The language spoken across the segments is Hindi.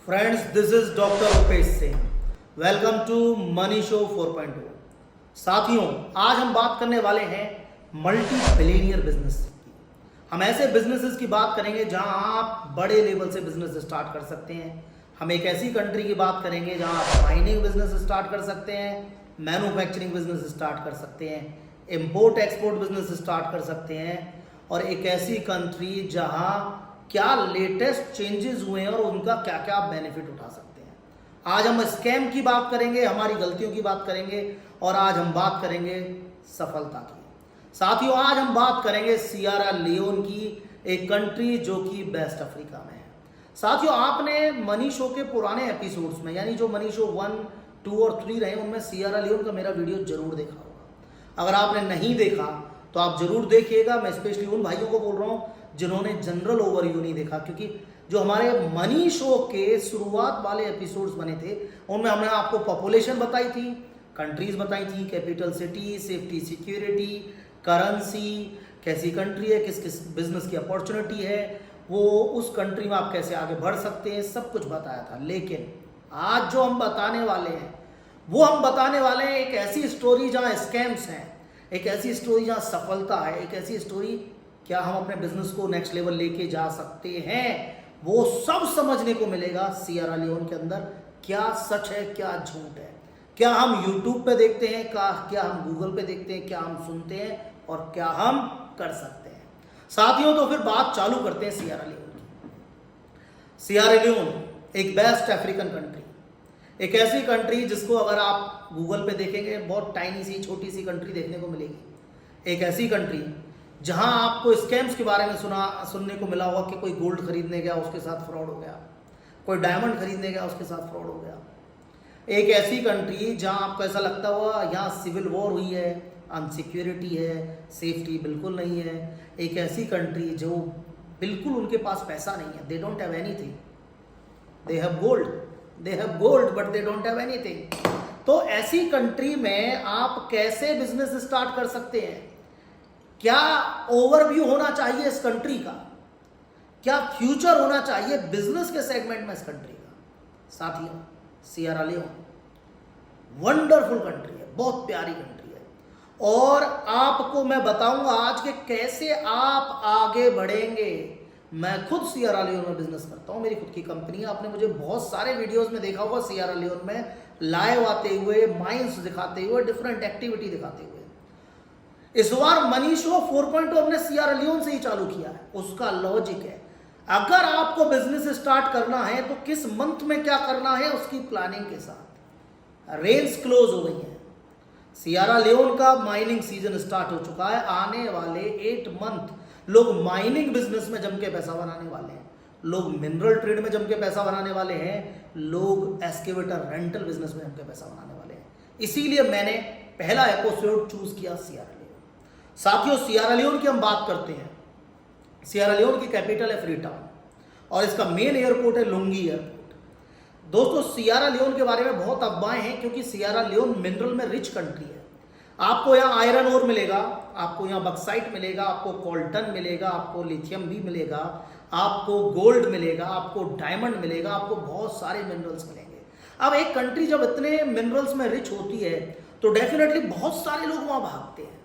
Friends, this is Dr. Rupesh Singh. Welcome to Money Show 4.0. साथियों, आज हम बात करने वाले हैं मल्टी बिलियनियर बिजनेस की। हम ऐसे बिजनेसेस की बात करेंगे जहां आप बड़े लेवल से बिजनेस स्टार्ट कर सकते हैं। हम एक ऐसी कंट्री की बात करेंगे जहां आप माइनिंग बिजनेस स्टार्ट कर सकते हैं, मैन्युफैक्चरिंग बिजनेस स्टार्ट कर सकते हैं, इंपोर्ट एक्सपोर्ट बिजनेस स्टार्ट कर सकते हैं, और एक ऐसी कंट्री जहां क्या लेटेस्ट चेंजेस हुए हैं और उनका क्या क्या आप बेनिफिट उठा सकते हैं। आज हम स्कैम की बात करेंगे, हमारी गलतियों की बात करेंगे, और आज हम बात करेंगे सफलता की। साथियों, आज हम बात करेंगे सियरा लियोन की, एक कंट्री जो कि वेस्ट अफ्रीका में है। साथियों, आपने मनी शो के पुराने एपिसोड्स में, यानी जो मनी शो 1, 2 और 3 रहे, उनमें सियरा लियोन का मेरा वीडियो जरूर देखा होगा। अगर आपने नहीं देखा तो आप जरूर देखिएगा। मैं स्पेशली उन भाइयों को बोल रहा हूं जिन्होंने जनरल ओवरव्यू नहीं देखा, क्योंकि जो हमारे मनी शो के शुरुआत वाले एपिसोड्स बने थे उनमें हमने आपको पॉपुलेशन बताई थी, कंट्रीज बताई थी, capital city, safety security, currency, कैसी कंट्री है, किस किस बिजनेस की अपॉर्चुनिटी है, वो उस कंट्री में आप कैसे आगे बढ़ सकते हैं, सब कुछ बताया था। लेकिन आज जो हम बताने वाले हैं वो हम बताने वाले हैं एक ऐसी स्टोरी जहां स्कैम्स हैं, एक ऐसी स्टोरी जहां सफलता है, एक ऐसी स्टोरी क्या हम अपने बिजनेस को नेक्स्ट लेवल लेके जा सकते हैं, वो सब समझने को मिलेगा सियरा लियोन के अंदर। क्या सच है, क्या झूठ है, क्या हम YouTube पे देखते हैं, क्या हम गूगल पे देखते हैं, क्या हम सुनते हैं, और क्या हम कर सकते हैं। साथियों, तो फिर बात चालू करते हैं सियरा लियोन की। सियरा लियोन एक वेस्ट अफ्रीकन कंट्री, एक ऐसी कंट्री जिसको अगर आप गूगल पे देखेंगे बहुत टाइनी सी, छोटी सी कंट्री देखने को मिलेगी। एक ऐसी कंट्री जहां आपको स्कैम्स के बारे में सुनने को मिला होगा कि कोई गोल्ड खरीदने गया उसके साथ फ्रॉड हो गया, कोई डायमंड खरीदने गया उसके साथ फ्रॉड हो गया। एक ऐसी कंट्री जहां आपको ऐसा लगता हुआ यहाँ सिविल वॉर हुई है, अनसिक्योरिटी है, सेफ्टी बिल्कुल नहीं है। एक ऐसी कंट्री जो बिल्कुल उनके पास पैसा नहीं है, they don't have anything, they have gold but they don't have anything. तो ऐसी कंट्री में आप कैसे बिजनेस स्टार्ट कर सकते हैं, क्या ओवरव्यू होना चाहिए इस कंट्री का, क्या फ्यूचर होना चाहिए बिजनेस के सेगमेंट में इस कंट्री का। साथियों, सियरा लियोन वंडरफुल कंट्री है, बहुत प्यारी कंट्री है, और आपको मैं बताऊंगा आज के कैसे आप आगे बढ़ेंगे। मैं खुद सियरा लियोन में बिजनेस करता हूं, मेरी खुद की कंपनी है। आपने मुझे बहुत सारे वीडियोस में देखा होगा सियरा लियोन में लाइव आते हुए, माइंस दिखाते हुए, डिफरेंट एक्टिविटी दिखाते हुए। इस बार मनी शो 4.0 हमने सियरा लियोन से ही चालू किया है। उसका लॉजिक है, अगर आपको बिजनेस स्टार्ट करना है तो किस मंथ में क्या करना है, उसकी प्लानिंग के साथ। रेंज क्लोज हो गई है, सियरा लियोन का माइनिंग सीजन स्टार्ट हो चुका है। आने वाले 8 मंथ लोग माइनिंग बिजनेस में जम के पैसा बनाने वाले हैं, लोग मिनरल ट्रेड में जम के पैसा बनाने वाले हैं, लोग एस्केवेटर रेंटल बिजनेस में जम के पैसा बनाने वाले हैं। इसीलिए मैंने पहला एपिसोड चूज किया सियरा लियोन। साथियों, सियरा लियोन की हम बात करते हैं। सियरा लियोन की कैपिटल है फ्रीटाउन और इसका मेन एयरपोर्ट है लुंगी एयरपोर्ट। दोस्तों, सियरा लियोन के बारे में बहुत अफवाहें हैं, क्योंकि सियरा लियोन मिनरल में रिच कंट्री है। आपको यहाँ आयरन ओर मिलेगा, आपको यहाँ बक्साइट मिलेगा, आपको कॉल्टन मिलेगा, आपको लिथियम भी मिलेगा, आपको गोल्ड मिलेगा, आपको डायमंड मिलेगा, आपको बहुत सारे मिनरल्स मिलेंगे। अब एक कंट्री जब इतने मिनरल्स में रिच होती है तो डेफिनेटली बहुत सारे लोग वहाँ भागते हैं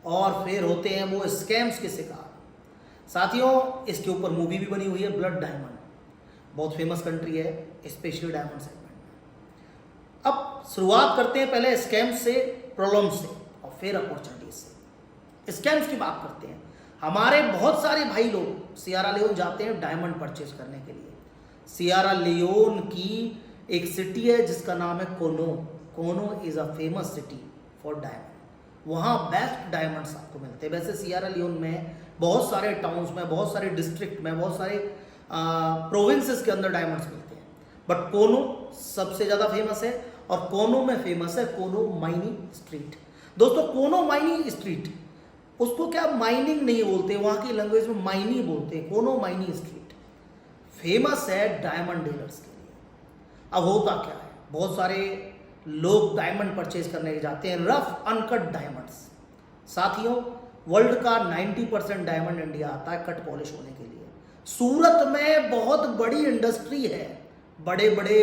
और फिर होते हैं वो स्कैम्स के शिकार। साथियों, इसके ऊपर मूवी भी बनी हुई है, ब्लड डायमंड, बहुत फेमस कंट्री है स्पेशली डायमंड सेगमेंट में। अब शुरुआत करते हैं पहले स्कैम्स से, प्रॉब्लम से, और फिर अपॉर्चुनिटीज से। स्कैम्स की बात करते हैं। हमारे बहुत सारे भाई लोग सियरा लियोन जाते हैं डायमंड परचेज करने के लिए। सियरा लियोन की एक सिटी है जिसका नाम है कोनो। कोनो is a famous city for diamond, वहाँ बेस्ट डायमंड्स आपको मिलते हैं। वैसे सियरा लियोन में बहुत सारे टाउन्स में, बहुत सारे डिस्ट्रिक्ट में, बहुत सारे प्रोविंसेस के अंदर डायमंड्स मिलते हैं, बट कोनो सबसे ज़्यादा फेमस है। और कोनो में फेमस है कोनो माइनिंग स्ट्रीट। दोस्तों, कोनो माइनिंग स्ट्रीट, उसको क्या माइनिंग नहीं बोलते, वहाँ की लैंग्वेज में माइनी बोलते हैं। कोनो माइनिंग स्ट्रीट फेमस है डायमंड डीलर्स के लिए। अब होता क्या है, बहुत सारे लोग डायमंड परचेज करने जाते हैं, रफ अनकट डायमंड्स। साथियों, वर्ल्ड का 90% डायमंड इंडिया आता है कट पॉलिश होने के लिए। सूरत में बहुत बड़ी इंडस्ट्री है बड़े बड़े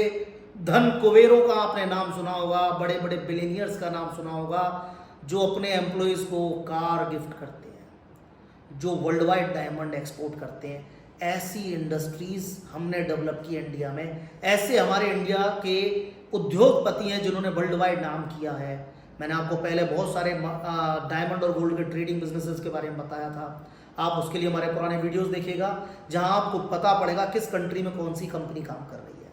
धन कुबेरों का आपने नाम सुना होगा, बड़े बड़े बिलियनियर्स का नाम सुना होगा, जो अपने एम्प्लॉयज़ को कार गिफ्ट करते हैं, जो वर्ल्ड वाइड डायमंड एक्सपोर्ट करते हैं। ऐसी इंडस्ट्रीज हमने डेवलप की इंडिया में, ऐसे हमारे इंडिया के उद्योगपति हैं जिन्होंने वर्ल्ड वाइड नाम किया है। मैंने आपको पहले बहुत सारे डायमंड और गोल्ड के ट्रेडिंग बिजनेसेस के बारे में बताया था, आप उसके लिए हमारे पुराने वीडियोस देखिएगा, जहां आपको पता पड़ेगा किस कंट्री में कौन सी कंपनी काम कर रही है,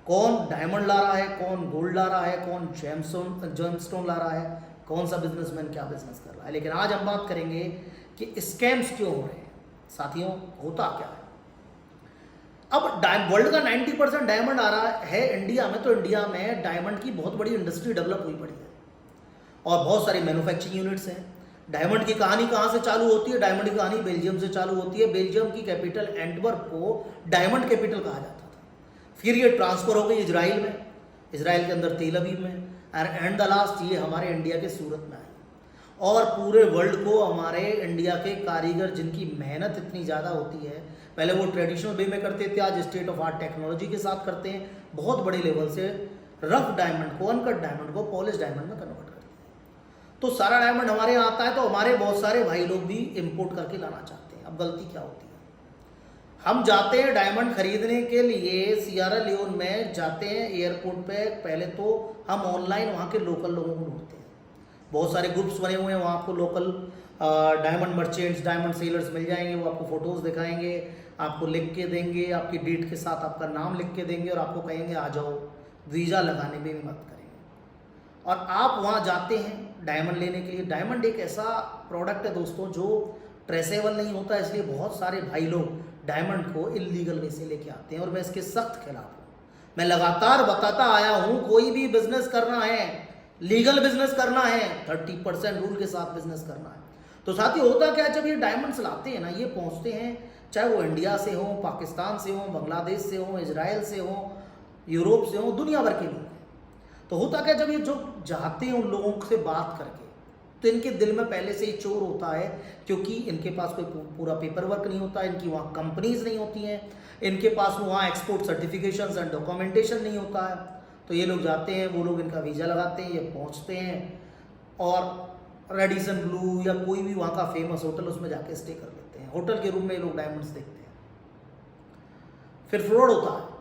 कौन डायमंड ला रहा है, कौन गोल्ड ला रहा है, कौन जेमस्टोन ला रहा है, कौन सा बिजनेसमैन क्या बिजनेस कर रहा है। लेकिन आज हम बात करेंगे कि स्कैम्स क्यों हो रहे हैं। साथियों, होता क्या है, अब वर्ल्ड का 90% डायमंड आ रहा है इंडिया में, तो इंडिया में डायमंड की बहुत बड़ी इंडस्ट्री डेवलप हुई पड़ी है और बहुत सारी मैन्युफैक्चरिंग यूनिट्स हैं। डायमंड की कहानी कहाँ से चालू होती है? डायमंड की कहानी बेल्जियम से चालू होती है। बेल्जियम की कैपिटल एंटवर्प को डायमंड कैपिटल कहा जाता था, फिर ये ट्रांसफर हो गई इजराइल में, इजराइल के अंदर तेल अवीव में, एंड द लास्ट ये हमारे इंडिया के सूरत में आई। और पूरे वर्ल्ड को हमारे इंडिया के कारीगर, जिनकी मेहनत इतनी ज़्यादा होती है, पहले वो ट्रेडिशनल वे में करते थे, आज स्टेट ऑफ आर्ट टेक्नोलॉजी के साथ करते हैं, बहुत बड़े लेवल से रफ डायमंड को, अनकट डायमंड को पॉलिश डायमंड में कन्वर्ट करते हैं। तो सारा डायमंड हमारे यहाँ आता है, तो हमारे बहुत सारे भाई लोग भी इम्पोर्ट करके लाना चाहते हैं। अब गलती क्या होती है, हम जाते हैं डायमंड खरीदने के लिए, सियरा लियोन में जाते हैं एयरपोर्ट पे, पहले तो हम ऑनलाइन वहाँ के लोकल लोगों को ढूंढते हैं, बहुत सारे ग्रुप्स बने हुए हैं, वहाँ आपको local diamond merchants, diamond sellers मिल जाएंगे, वो आपको फोटोज़ दिखाएंगे, आपको लिख के देंगे, आपकी डेट के साथ आपका नाम लिख के देंगे और आपको कहेंगे आ जाओ, वीज़ा लगाने में भी मदद करेंगे। और आप वहाँ जाते हैं डायमंड लेने के लिए। डायमंड एक ऐसा प्रोडक्ट है दोस्तों जो ट्रेसेबल नहीं होता, इसलिए बहुत सारे भाई लोग डायमंड को इलीगल वे से लेके आते हैं और मैं इसके सख्त खिलाफ हूँ। मैं लगातार बताता आया हूँ, कोई भी बिजनेस करना है, लीगल बिजनेस करना है, 30% रूल के साथ बिजनेस करना है। तो साथ ही होता क्या है, जब ये डायमंड्स लाते हैं ना, ये पहुंचते हैं, चाहे वो इंडिया से हो, पाकिस्तान से हो, बांग्लादेश से हो, इजराइल से हो, यूरोप से हो, दुनिया भर के लोग हैं। तो होता क्या, जब ये जो जाते हैं उन लोगों से बात करके, तो इनके दिल में पहले से ही चोर होता है, क्योंकि इनके पास कोई पूरा पेपर वर्क नहीं होता, इनकी वहाँ कंपनीज नहीं होती हैं, इनके पास वहाँ एक्सपोर्ट सर्टिफिकेशन एंड डॉक्यूमेंटेशन नहीं होता है। तो ये लोग जाते हैं, वो लोग इनका वीज़ा लगाते हैं, ये पहुँचते हैं और रेडिसन ब्लू या कोई भी वहाँ का फेमस होटल, उसमें जाके स्टे कर लेते हैं। होटल के रूम में ये लोग डायमंड्स देखते हैं, फिर फ्रॉड होता है।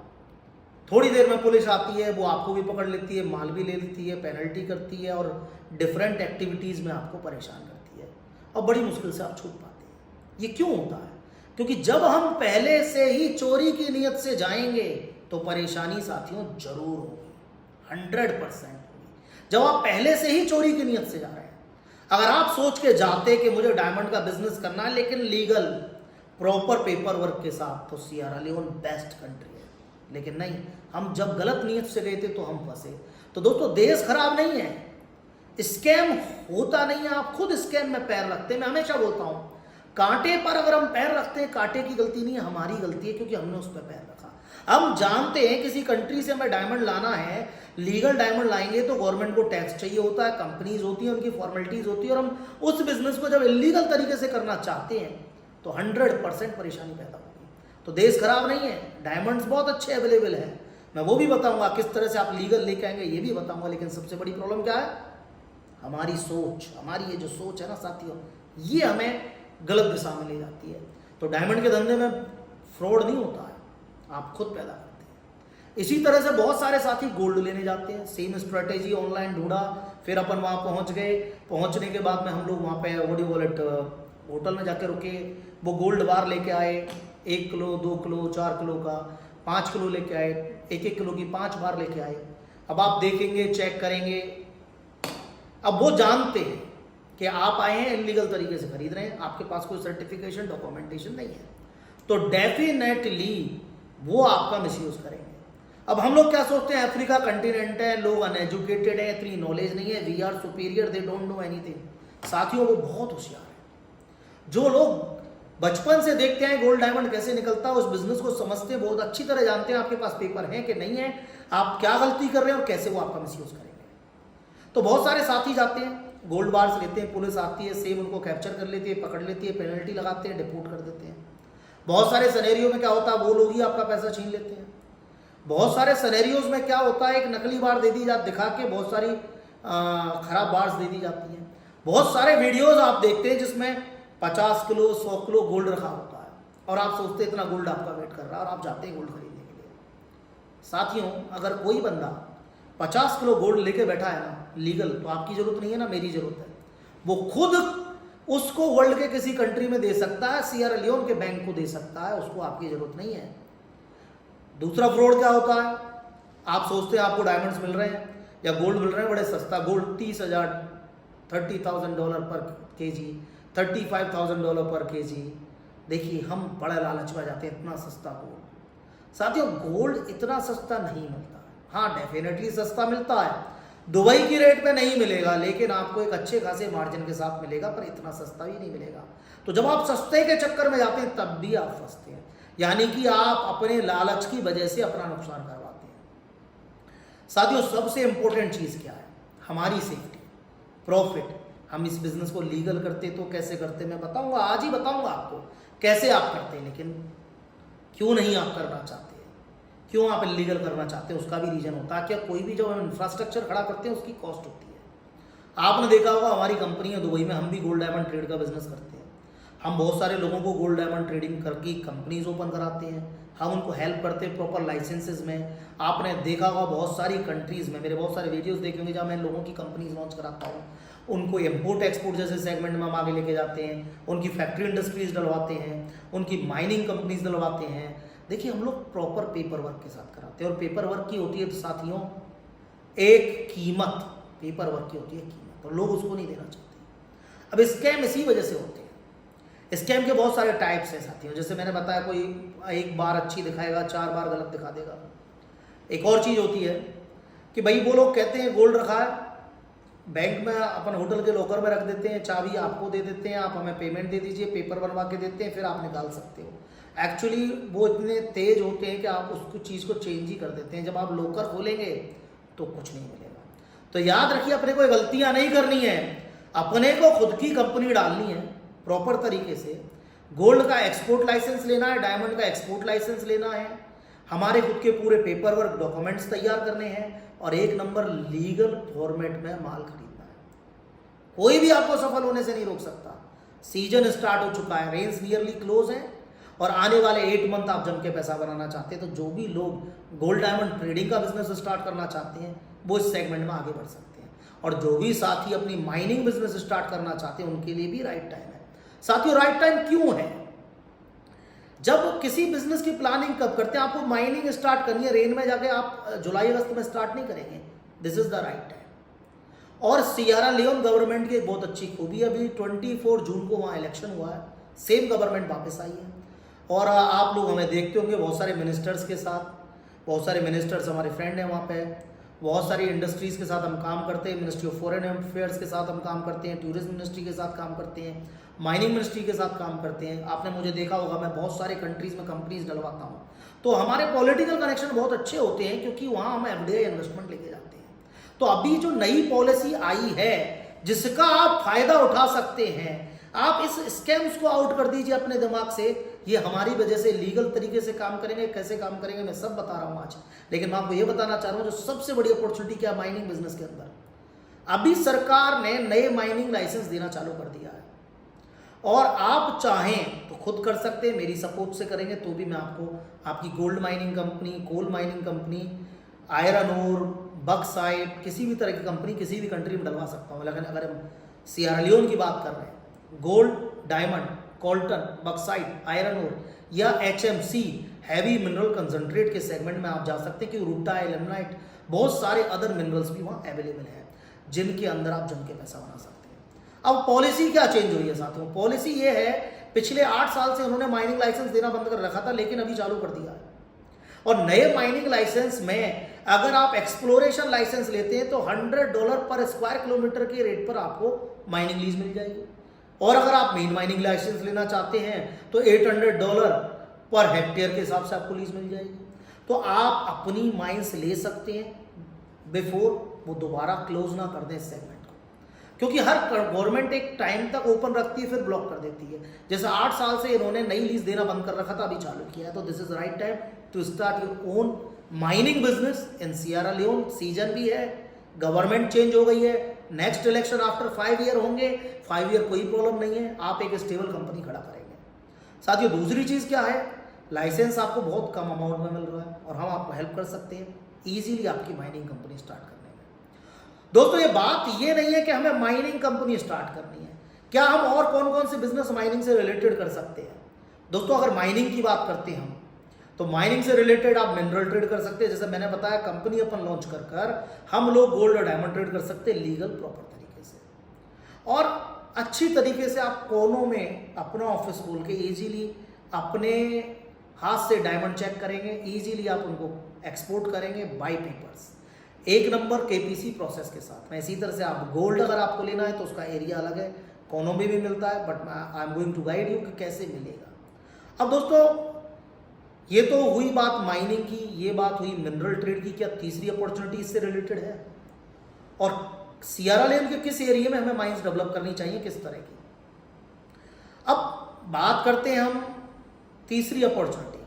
थोड़ी देर में पुलिस आती है, वो आपको भी पकड़ लेती है, माल भी ले लेती है, पेनल्टी करती है और डिफरेंट एक्टिविटीज़ में आपको परेशान करती है और बड़ी मुश्किल से आप छूट पाते हैं। ये क्यों होता है? क्योंकि जब हम पहले से ही चोरी की नीयत से जाएंगे तो परेशानी साथियों जरूर होगी, 100% होगी। जब आप पहले से ही चोरी की नीयत से जा रहे हैं, अगर आप सोच के जाते कि मुझे डायमंड का बिजनेस करना है लेकिन लीगल प्रॉपर पेपर वर्क के साथ, तो सियरा लियोन बेस्ट कंट्री है। लेकिन नहीं, हम जब गलत नीयत से गए थे तो हम फंसे। तो दोस्तों, देश खराब नहीं है, स्कैम होता नहीं है, आप खुद स्कैम में पैर रखते हैं। मैं हमेशा बोलता हूं, कांटे पर अगर हम पैर रखते हैं, कांटे की गलती नहीं है, हमारी गलती है, क्योंकि हमने उस पर पैर रखा। हम जानते हैं किसी कंट्री से हमें डायमंड लाना है, लीगल डायमंड लाएंगे तो गवर्नमेंट को टैक्स चाहिए होता है, कंपनीज होती हैं, उनकी फॉर्मेलिटीज होती है, और हम उस बिजनेस को जब इलीगल तरीके से करना चाहते हैं तो 100% परेशानी पैदा होगी। तो देश खराब नहीं है, डायमंड्स बहुत अच्छे अवेलेबल है, मैं वो भी बताऊंगा किस तरह से आप लीगल लेके आएंगे, ये भी बताऊंगा। लेकिन सबसे बड़ी प्रॉब्लम क्या है, हमारी सोच, हमारी ये जो सोच है ना साथियों, ये हमें गलत दिशा में ले जाती है। तो डायमंड के धंधे में फ्रॉड नहीं होता है, आप खुद पैदा करते हैं। इसी तरह से बहुत सारे साथी गोल्ड लेने जाते हैं, सेम स्ट्रेटेजी ऑनलाइन ढूंढा, फिर अपन वहाँ पहुँच गए, पहुँचने के बाद में हम लोग वहाँ पे वॉडी वॉलेट होटल में जाके रुके, वो गोल्ड बार लेके आए, 1 किलो 2 किलो 4 किलो का 5 किलो लेके आए, 1-1 किलो की 5 बार लेके आए। अब आप देखेंगे, चेक करेंगे, अब वो जानते हैं कि आप आए हैं इलीगल तरीके से खरीद रहे हैं, आपके पास कोई सर्टिफिकेशन डॉक्यूमेंटेशन नहीं है, तो डेफिनेटली वो आपका मिसयूज करेंगे। अब हम लोग क्या सोचते हैं, अफ्रीका कंटिनेंट है, लोग अनएजुकेटेड है, इतनी नॉलेज नहीं है, we are superior, they don't know anything. साथियों, वो बहुत होशियार है। जो लोग बचपन से देखते हैं गोल्ड डायमंड कैसे निकलता है, उस बिजनेस को समझते हैं, बहुत अच्छी तरह जानते हैं आपके पास पेपर है कि नहीं है, आप क्या गलती कर रहे हैं और कैसे वो आपका मिसयूज करेंगे। तो बहुत सारे साथी जाते हैं, गोल्ड बार्स लेते हैं, पुलिस आती है, सेम उनको कैप्चर कर लेती है, पकड़ लेती है, पेनल्टी लगाते हैं, डिपोर्ट कर देते हैं। बहुत सारे सिनेरियो में क्या होता है, वो लोग ही आपका पैसा छीन लेते हैं। बहुत सारे सिनेरियोज में क्या होता है, एक नकली बार दे दी जाती, दिखा के बहुत सारी खराब बार्स दे दी जाती हैं। बहुत सारे वीडियोस आप देखते हैं जिसमें 50 किलो 100 किलो गोल्ड रखा होता है और आप सोचते हैं इतना गोल्ड आपका वेट कर रहा है और आप जाते हैं गोल्ड खरीदने के लिए। साथियों, अगर कोई बंदा 50 किलो गोल्ड लेके बैठा है ना लीगल, तो आपकी जरूरत नहीं है ना मेरी जरूरत है। वो खुद उसको वर्ल्ड के किसी कंट्री में दे सकता है, सियरा लियोन के बैंक को दे सकता है, उसको आपकी जरूरत नहीं है। दूसरा फ्रॉड क्या होता है, आप सोचते हैं आपको डायमंड्स मिल रहे हैं या गोल्ड मिल रहे हैं बड़े सस्ता गोल्ड, $30,000 पर केजी, $35,000 पर केजी। देखिए हम बड़ा लालच में जाते हैं, इतना सस्ता गोल्ड। साथियों, गोल्ड इतना सस्ता नहीं मिलता है। हाँ, डेफिनेटली सस्ता मिलता है, दुबई की रेट पे नहीं मिलेगा, लेकिन आपको एक अच्छे खासे मार्जिन के साथ मिलेगा, पर इतना सस्ता भी नहीं मिलेगा। तो जब आप सस्ते के चक्कर में जाते हैं तब भी आप फंसते हैं, यानी कि आप अपने लालच की वजह से अपना नुकसान करवाते हैं। साथियों, सबसे इंपॉर्टेंट चीज क्या है, हमारी सेफ्टी, प्रॉफिट। हम इस बिजनेस को लीगल करते तो कैसे करते मैं बताऊंगा, आज ही बताऊंगा आपको कैसे आप करते हैं। लेकिन क्यों नहीं आप करना चाहते हैं, क्यों आप इलीगल करना चाहते हैं, उसका भी रीजन होता है। क्या कोई भी जब हम इंफ्रास्ट्रक्चर खड़ा करते हैं उसकी कॉस्ट होती है। आपने देखा होगा हमारी कंपनी है दुबई में, हम भी गोल्ड डायमंड ट्रेड का बिजनेस करते हैं। हम बहुत सारे लोगों को गोल्ड डायमंड ट्रेडिंग करके कंपनीज ओपन कराते हैं, हम उनको हेल्प करते हैं प्रॉपर लाइसेंसेज में। आपने देखा होगा बहुत सारी कंट्रीज में, मेरे बहुत सारे वीडियोस देखे होंगे जहाँ मैं लोगों की कंपनीज लॉन्च कराता हूँ, उनको इम्पोर्ट एक्सपोर्ट जैसे सेगमेंट में हम आगे लेके जाते हैं, उनकी फैक्ट्री इंडस्ट्रीज डलवाते हैं, उनकी माइनिंग कंपनीज डलवाते हैं। देखिए हम लोग प्रॉपर पेपर वर्क के साथ कराते हैं, और पेपर वर्क की होती है तो साथियों एक कीमत, पेपर वर्क की होती है कीमत, और लोग उसको नहीं देना चाहते। अब स्कैम इसी वजह से होते हैं। स्कैम के बहुत सारे टाइप्स हैं साथियों, जैसे मैंने बताया, कोई एक बार अच्छी दिखाएगा, 4 बार गलत दिखा देगा। एक और चीज़ होती है कि भाई वो लोग कहते हैं गोल्ड रखा है बैंक में, अपन होटल के लॉकर में रख देते हैं, चाबी आपको दे देते हैं, आप हमें पेमेंट दे दीजिए, पेपर बनवा के देते हैं, फिर आप निकाल सकते हो। एक्चुअली वो इतने तेज होते हैं कि आप उसको चीज़ को चेंज ही कर देते हैं। जब आप लॉकर खोलेंगे तो कुछ नहीं मिलेगा। तो याद रखिए, अपने को गलतियां नहीं करनी है, अपने को खुद की कंपनी डालनी है प्रॉपर तरीके से। गोल्ड का एक्सपोर्ट लाइसेंस लेना है, डायमंड का एक्सपोर्ट लाइसेंस लेना है, हमारे खुद के पूरे पेपर वर्क डॉक्यूमेंट्स तैयार करने हैं, और एक नंबर लीगल फॉर्मेट में माल खरीदना है। कोई भी आपको सफल होने से नहीं रोक सकता। सीजन स्टार्ट हो चुका है, रेंज नियरली क्लोज है, और आने वाले 8 मंथ आप जम के पैसा बनाना चाहते हैं, तो जो भी लोग गोल्ड डायमंड ट्रेडिंग का बिजनेस स्टार्ट करना चाहते हैं वो इस सेगमेंट में आगे बढ़ सकते हैं, और जो भी साथी अपनी माइनिंग बिजनेस स्टार्ट करना चाहते हैं उनके लिए भी राइट टाइम है। साथियों, राइट टाइम क्यों है? जब किसी बिजनेस की प्लानिंग कब करते हैं, आपको माइनिंग स्टार्ट करनी है, रेन में जाके आप जुलाई अगस्त में स्टार्ट नहीं करेंगे, this is the right time. और सियरा लियोन गवर्नमेंट की एक बहुत अच्छी खूबी, अभी 24 जून को वहाँ इलेक्शन हुआ है, सेम गवर्नमेंट वापस आई है, और आप लोग हमें देखते होंगे बहुत सारे मिनिस्टर्स के साथ, बहुत सारे मिनिस्टर्स हमारे फ्रेंड हैं वहाँ पे, बहुत सारी इंडस्ट्रीज़ के साथ हम काम करते हैं, मिनिस्ट्री ऑफ फॉरेन अफेयर्स के साथ हम काम करते हैं, टूरिज्म मिनिस्ट्री के साथ काम करते हैं, माइनिंग मिनिस्ट्री के साथ काम करते हैं। आपने मुझे देखा होगा मैं बहुत सारे कंट्रीज़ में कंपनीज डलवाता हूँ, तो हमारे पॉलिटिकल कनेक्शन बहुत अच्छे होते हैं, क्योंकि वहाँ हम एफडीआई इन्वेस्टमेंट लेके जाते हैं। तो अभी जो नई पॉलिसी आई है जिसका आप फायदा उठा सकते हैं, आप इस स्कैम्स को आउट कर दीजिए अपने दिमाग से। ये हमारी वजह से लीगल तरीके से काम करेंगे, कैसे काम करेंगे मैं सब बता रहा हूं आज, लेकिन मैं आपको ये बताना चाह रहा हूं जो सबसे बड़ी अपॉर्चुनिटी क्या माइनिंग बिजनेस के अंदर, अभी सरकार ने नए माइनिंग लाइसेंस देना चालू कर दिया है, और आप चाहें तो खुद कर सकते हैं, मेरी सपोर्ट से करेंगे तो भी मैं आपको आपकी gold mining company, coal mining company, iron ore, bauxite, किसी भी तरह की कंपनी किसी भी कंट्री में डलवा सकता हूँ। लेकिन अगर हम सियरा लियोन की बात कर रहे हैं, gold, diamond, coltan, bauxite, iron ore या HMC हैवी मिनरल कंसंट्रेट के सेगमेंट में आप जा सकते हैं, कि रूटा, एल्यूमिनाइट, बहुत सारे अदर मिनरल्स भी वहाँ अवेलेबल हैं जिनके अंदर आप जम के पैसा बना सकते हैं। अब पॉलिसी क्या चेंज हुई है साथियों? पॉलिसी ये है, पिछले 8 साल से उन्होंने माइनिंग लाइसेंस देना बंद कर रखा था, लेकिन अभी चालू कर दिया है। और नए माइनिंग लाइसेंस में अगर आप एक्सप्लोरेशन लाइसेंस लेते हैं तो $100 पर स्क्वायर किलोमीटर के रेट पर आपको माइनिंग लीज मिल जाएगी, और अगर आप मेन माइनिंग लाइसेंस लेना चाहते हैं तो $800 पर हेक्टेयर के हिसाब से आपको लीज मिल जाएगी। तो आप अपनी माइंस ले सकते हैं बिफोर वो दोबारा क्लोज ना कर दें इस सेगमेंट को, क्योंकि हर गवर्नमेंट एक टाइम तक ओपन रखती है फिर ब्लॉक कर देती है। जैसे 8 साल से इन्होंने नई लीज देना बंद कर रखा था, अभी चालू किया है, तो this is right time to start your own mining business in Sierra Leone, season भी है, गवर्नमेंट चेंज हो गई है, नेक्स्ट इलेक्शन आफ्टर 5 ईयर होंगे, 5 ईयर कोई प्रॉब्लम नहीं है, आप एक स्टेबल कंपनी खड़ा करेंगे। साथियों दूसरी चीज़ क्या है, लाइसेंस आपको बहुत कम अमाउंट में मिल रहा है और हम आपको हेल्प कर सकते हैं ईजिली आपकी माइनिंग कंपनी स्टार्ट करने में। दोस्तों ये बात ये नहीं है कि हमें माइनिंग कंपनी स्टार्ट करनी है, क्या हम और कौन कौन से बिजनेस माइनिंग से रिलेटेड कर सकते हैं। दोस्तों अगर माइनिंग की बात करते हैं हम, तो माइनिंग से रिलेटेड आप मिनरल ट्रेड कर सकते हैं, जैसे मैंने बताया कंपनी अपन लॉन्च कर हम लोग गोल्ड और डायमंड ट्रेड कर सकते हैं लीगल प्रॉपर तरीके से, और अच्छी तरीके से आप कोनों में अपना ऑफिस खोल के इजीली अपने हाथ से डायमंड चेक करेंगे, इजीली आप उनको एक्सपोर्ट करेंगे बाय पेपर्स, एक नंबर केपीसी प्रोसेस के साथ में। इसी तरह से आप गोल्ड अगर आपको लेना है तो उसका एरिया अलग है, कोनों में भी मिलता है, but I am going to guide you कि कैसे मिलेगा। अब दोस्तों ये तो हुई बात माइनिंग की, ये बात हुई मिनरल ट्रेड की, क्या तीसरी अपॉर्चुनिटी इससे रिलेटेड है, और सियरा लियोन के किस एरिया में हमें माइंस डेवलप करनी चाहिए, किस तरह की। अब बात करते हैं हम तीसरी अपॉर्चुनिटी,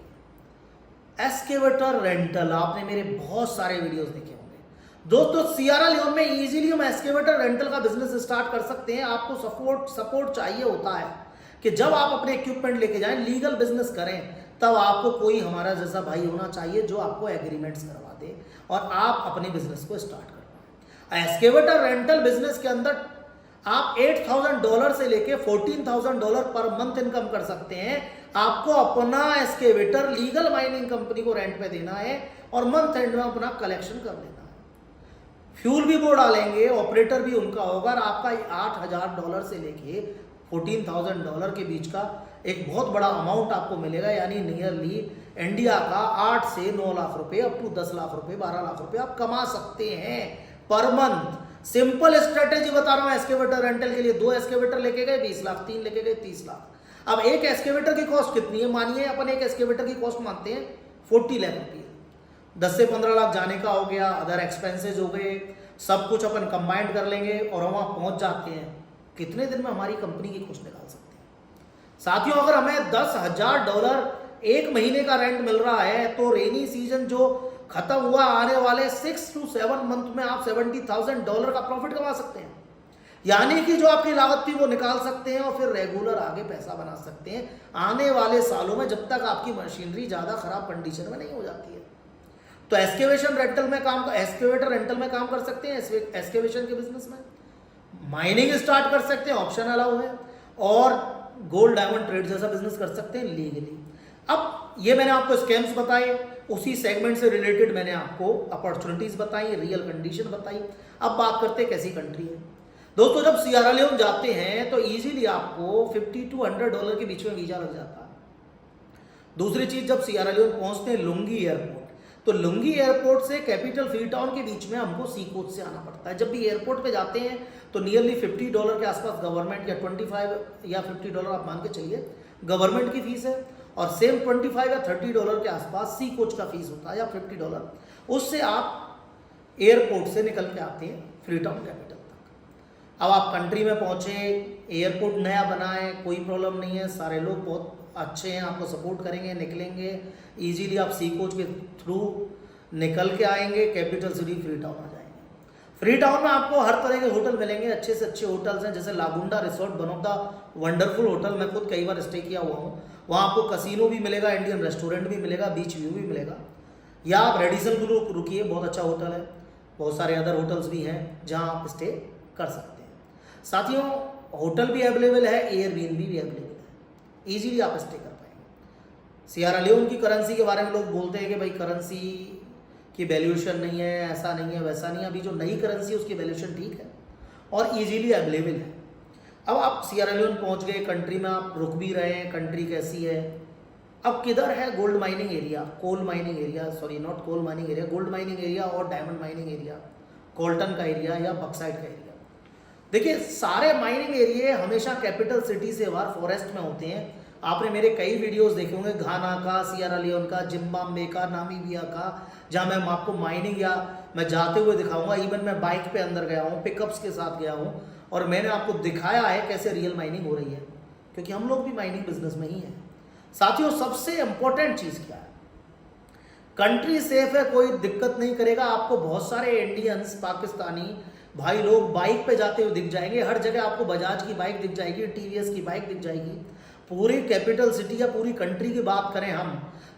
एक्सकेवेटर रेंटल। आपने मेरे बहुत सारे वीडियोस देखे होंगे दोस्तों, सियरा लियोन में इजीली हम एक्सकेवेटर रेंटल का बिजनेस स्टार्ट कर सकते हैं। आपको सपोर्ट चाहिए होता है कि जब आप अपने इक्विपमेंट लेके जाएं, लीगल बिजनेस करें, तब आपको कोई हमारा जैसा भाई होना चाहिए जो आपको एग्रीमेंट्स करवा दे और आप अपने बिजनेस को स्टार्ट कर पाए। एक्सकेवेटर रेंटल बिजनेस के अंदर आप $8,000 से लेके $14,000 पर मंथ इनकम कर सकते हैं। आपको अपना एक्सकेवेटर लीगल माइनिंग कंपनी को रेंट पे देना है और मंथ एंड में अपना कलेक्शन कर लेना है। फ्यूल भी वो डालेंगे, ऑपरेटर भी उनका होगा, और आपका $8,000 से लेके $14,000 के बीच का एक बहुत बड़ा अमाउंट आपको मिलेगा, यानी नियरली इंडिया का 8 से 9 लाख रुपए अप टू 10 लाख रुपए 12 लाख रुपए आप कमा सकते हैं पर मंथ। सिंपल स्ट्रेटेजी बता रहा हूं एक्सकेवेटर रेंटल के लिए। 2 एक्सकेवेटर लेके गए 20 लाख, 3 लेके गए 30 लाख। अब एक एक्सकेवेटर की कॉस्ट कितनी है, मानिए अपन एक एक्सकेवेटर की कॉस्ट मानते हैं 40 लाख रुपये, 10 से 15 लाख जाने का हो गया, अदर एक्सपेंसेज हो गए, सब कुछ अपन कंबाइंड कर लेंगे और हम वहां पहुंच जाते हैं। कितने दिन में हमारी कंपनी की कॉस्ट निकाल सकते हैं साथियों। अगर हमें $10,000 एक महीने का रेंट मिल रहा है तो रेनी सीजन जो खत्म हुआ, आने वाले 6 to 7 मंथ में आप $70,000 का प्रॉफिट कमा सकते हैं। यानी कि जो आपकी लागत थी वो निकाल सकते हैं और फिर रेगुलर आगे पैसा बना सकते हैं आने वाले सालों में, जब तक आपकी मशीनरी ज्यादा खराब कंडीशन में नहीं हो जाती है। तो एक्सकेवेटर रेंटल में काम कर सकते हैं, एक्सकेवेशन के बिजनेस में माइनिंग स्टार्ट कर सकते हैं, ऑप्शन अलाउ है, और गोल्ड डायमंड ट्रेड जैसा बिजनेस कर सकते हैं लीगली। अब ये मैंने आपको स्कैम्स बताए, उसी सेगमेंट से रिलेटेड मैंने आपको अपॉर्चुनिटीज बताई, रियल कंडीशन बताई। अब बात करते हैं कैसी कंट्री है दोस्तों। जब सियरा लियोन जाते हैं तो इजीली आपको $50 to $100 के बीच में वीजा लग जाता है। दूसरी चीज, जब सियरा लियोन पहुंचते हैं लुंगी एयरपोर्ट, तो लुंगी एयरपोर्ट से कैपिटल फ्रीटाउन के बीच में हमको सी कोच से आना पड़ता है। जब भी एयरपोर्ट पे जाते हैं तो नियरली $50 के आसपास गवर्नमेंट, या 25 या $50 आप मान के चलिए गवर्नमेंट की फीस है, और सेम 25 या $30 के आसपास सी कोच का फीस होता है, या $50। उससे आप एयरपोर्ट से निकल के आते हैं फ्रीटाउन कैपिटल तक। अब आप कंट्री में पहुंचे, एयरपोर्ट नया बना है, कोई प्रॉब्लम नहीं है, सारे लोग बहुत अच्छे हैं, आपको सपोर्ट करेंगे, निकलेंगे इजीली, आप सी कोच के थ्रू निकल के आएंगे, कैपिटल सिटी फ्रीटाउन आ जाएंगे। फ्रीटाउन में आपको हर तरह के होटल मिलेंगे, अच्छे से अच्छे होटल्स हैं, जैसे Lagunda resort, one of the wonderful hotel, मैं खुद कई बार स्टे किया हुआ हूँ। वहाँ आपको कसिनो भी मिलेगा, इंडियन रेस्टोरेंट भी मिलेगा, बीच व्यू भी मिलेगा, या आप रेडिसन ग्रू रुकिए, बहुत अच्छा होटल है। बहुत सारे अदर होटल्स भी हैं जहाँ आप स्टे कर सकते हैं। साथियों होटल भी अवेलेबल है, एयरबीएनबी भी अवेलेबल है, इजीली आप स्टे कर पाएंगे। सियरा लियोन की करेंसी के बारे में लोग बोलते हैं कि भाई करेंसी की वैल्यूएशन नहीं है, ऐसा नहीं है, वैसा नहीं है। अभी जो नई करेंसी है उसकी वैल्यूएशन ठीक है और इजीली अवेलेबल है। अब आप सियरा लियोन पहुंच गए, कंट्री में आप रुक भी रहे हैं, कंट्री कैसी है। अब किधर है gold mining area, coal mining area, sorry not coal mining area, gold mining area और डायमंड माइनिंग एरिया, कोल्टन का एरिया या बक्साइट का एरिया। देखिए सारे माइनिंग एरिया हमेशा कैपिटल सिटी से बाहर फॉरेस्ट में होते हैं। आपने मेरे कई वीडियोस देखे होंगे, घाना का, सियरा लियोन का, जिम्बाब्वे का, नामीबिया का, जहाँ मैं आपको माइनिंग या मैं जाते हुए दिखाऊंगा। इवन मैं बाइक पे अंदर गया हूँ, पिकअप्स के साथ गया हूँ और मैंने आपको दिखाया है कैसे रियल माइनिंग हो रही है, क्योंकि हम लोग भी माइनिंग बिजनेस में ही हैं। साथियों सबसे इंपॉर्टेंट चीज़ क्या है, कंट्री सेफ है, कोई दिक्कत नहीं करेगा। आपको बहुत सारे इंडियंस, पाकिस्तानी भाई लोग बाइक पे जाते हुए दिख जाएंगे। हर जगह आपको बजाज की बाइक दिख जाएगी, टीवीएस की बाइक दिख जाएगी। पूरी कैपिटल सिटी या पूरी कंट्री की बात करें हम,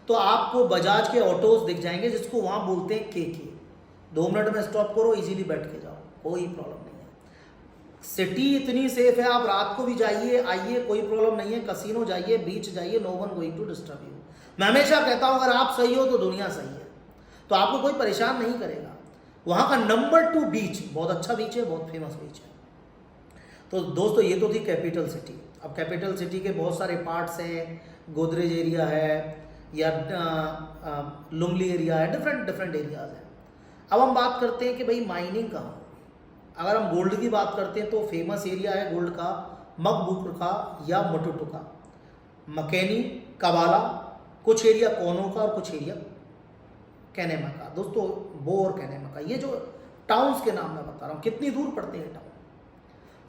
तो आपको बजाज के ऑटोज दिख जाएंगे, जिसको वहाँ बोलते हैं के। 2 मिनट में स्टॉप करो, इजीली बैठ के जाओ, कोई प्रॉब्लम नहीं है। सिटी इतनी सेफ है, आप रात को भी जाइए आइए, कोई प्रॉब्लम नहीं है। कसिनो जाइए, बीच जाइए, no one going to disturb you. मैं हमेशा कहता हूँ अगर आप सही हो तो दुनिया सही है, तो आपको कोई परेशान नहीं करेगा। वहाँ का नंबर 2 बीच, बहुत अच्छा बीच है, बहुत फेमस बीच है। तो दोस्तों ये तो थी कैपिटल सिटी। अब कैपिटल सिटी के बहुत सारे पार्ट्स हैं, गोदरेज एरिया है या लुंगली एरिया है, डिफरेंट एरियाज हैं। अब हम बात करते हैं कि भाई माइनिंग कहाँ होगी। अगर हम गोल्ड की बात करते हैं तो फेमस एरिया है गोल्ड का मकबूका या मटुटुका, मकैनी, कबाला, कुछ एरिया कोनो का और कुछ एरिया कैनेमा का। दोस्तों बो और कैनेमा का, ये जो टाउन्स के नाम मैं बता रहा हूँ, कितनी दूर पड़ते हैं टाउन।